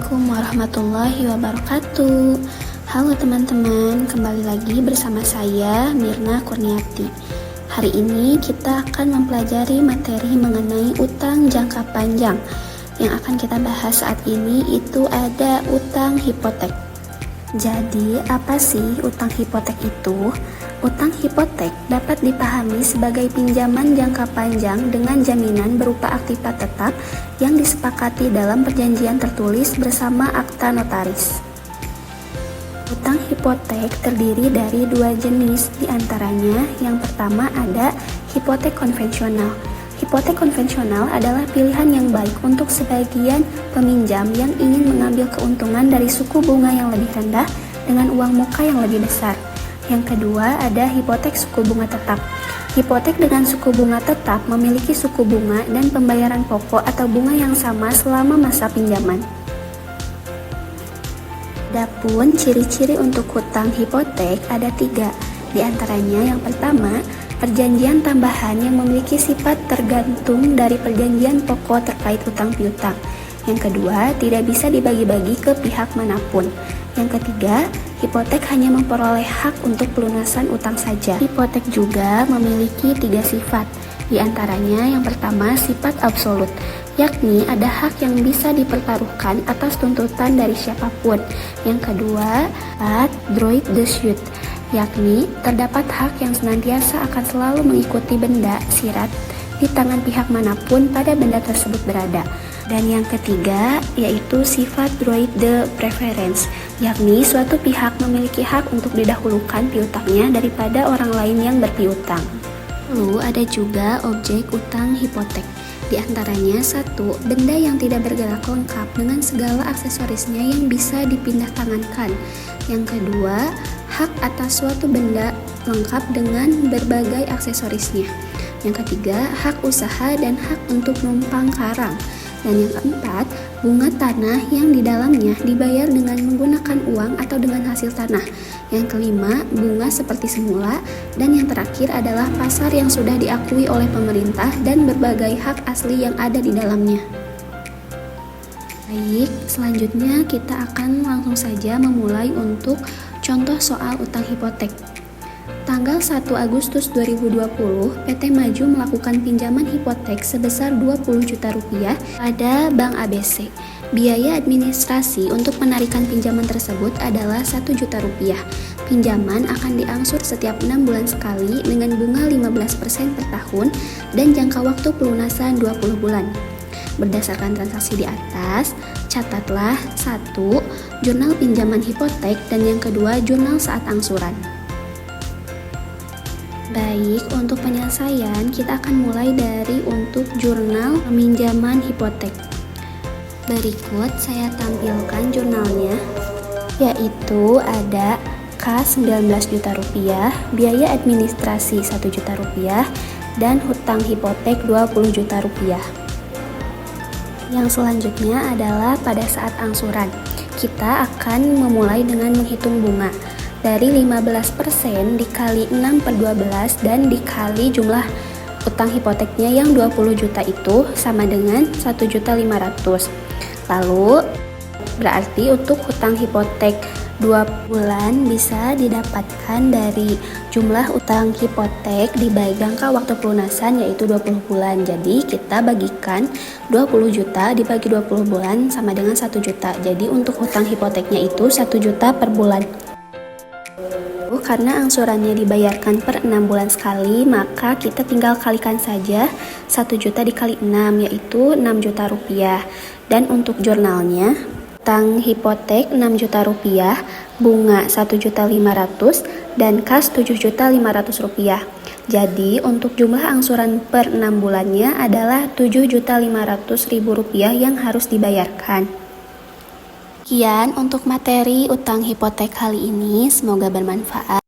Assalamualaikum warahmatullahi wabarakatuh. Halo teman-teman, kembali lagi bersama saya Mirna Kurniati. Hari ini kita akan mempelajari materi mengenai utang jangka panjang. Yang akan kita bahas saat ini itu ada utang hipotek. Jadi, apa sih utang hipotek itu? Utang hipotek dapat dipahami sebagai pinjaman jangka panjang dengan jaminan berupa aktiva tetap yang disepakati dalam perjanjian tertulis bersama akta notaris. Utang hipotek terdiri dari dua jenis, diantaranya yang pertama ada hipotek konvensional. Hipotek konvensional adalah pilihan yang baik untuk sebagian peminjam yang ingin mengambil keuntungan dari suku bunga yang lebih rendah dengan uang muka yang lebih besar. Yang kedua ada hipotek suku bunga tetap. Hipotek dengan suku bunga tetap memiliki suku bunga dan pembayaran pokok atau bunga yang sama selama masa pinjaman. Adapun ciri-ciri untuk hutang hipotek ada 3. Di antaranya yang pertama, perjanjian tambahan yang memiliki sifat tergantung dari perjanjian pokok terkait hutang piutang. Yang kedua, tidak bisa dibagi-bagi ke pihak manapun. Yang ketiga, hipotek hanya memperoleh hak untuk pelunasan utang saja. Hipotek juga memiliki 3 sifat. Di antaranya yang pertama sifat absolut, yakni ada hak yang bisa dipertaruhkan atas tuntutan dari siapapun. Yang kedua, droit de suite, yakni terdapat hak yang senantiasa akan selalu mengikuti benda sirat di tangan pihak manapun pada benda tersebut berada. Dan yang ketiga yaitu sifat droit de préférence, yakni suatu pihak memiliki hak untuk didahulukan piutangnya daripada orang lain yang berpiutang. Lalu ada juga objek utang hipotek. Di antaranya 1. Benda yang tidak bergerak lengkap dengan segala aksesorisnya yang bisa dipindah tangankan. Yang kedua, hak atas suatu benda lengkap dengan berbagai aksesorisnya. Yang ketiga, hak usaha dan hak untuk numpang karang. Dan yang keempat, bunga tanah yang di dalamnya dibayar dengan menggunakan uang atau dengan hasil tanah. Yang kelima, bunga seperti semula. Dan yang terakhir adalah pasar yang sudah diakui oleh pemerintah dan berbagai hak asli yang ada di dalamnya. Baik, selanjutnya kita akan langsung saja memulai untuk contoh soal utang hipotek. Tanggal 1 Agustus 2020, PT Maju melakukan pinjaman hipotek sebesar 20 juta rupiah pada Bank ABC. Biaya administrasi untuk penarikan pinjaman tersebut adalah 1 juta rupiah. Pinjaman akan diangsur setiap 6 bulan sekali dengan bunga 15% per tahun dan jangka waktu pelunasan 20 bulan. Berdasarkan transaksi di atas, catatlah 1. Jurnal pinjaman hipotek dan yang kedua jurnal saat angsuran. Baik, untuk penyelesaian kita akan mulai dari untuk jurnal peminjaman hipotek. Berikut saya tampilkan jurnalnya, yaitu ada kas 19 juta rupiah, biaya administrasi 1 juta rupiah, dan hutang hipotek 20 juta rupiah. Yang selanjutnya adalah pada saat angsuran. Kita akan memulai dengan menghitung bunga. Dari 15% dikali 6/12 dan dikali jumlah utang hipoteknya yang 20 juta itu sama dengan 1.500.000. Lalu berarti untuk hutang hipotek 2 bulan bisa didapatkan dari jumlah utang hipotek dibagi jangka waktu pelunasan yaitu 20 bulan. Jadi kita bagikan 20 juta dibagi 20 bulan sama dengan 1 juta. Jadi untuk hutang hipoteknya itu 1 juta per bulan. Karena angsurannya dibayarkan per 6 bulan sekali, maka kita tinggal kalikan saja 1 juta dikali 6, yaitu 6 juta rupiah. Dan untuk jurnalnya, utang hipotek 6 juta rupiah, bunga 1.500.000, dan kas 7.500.000 rupiah. Jadi untuk jumlah angsuran per 6 bulannya adalah 7.500.000 rupiah yang harus dibayarkan. Sekian untuk materi utang hipotek kali ini, semoga bermanfaat.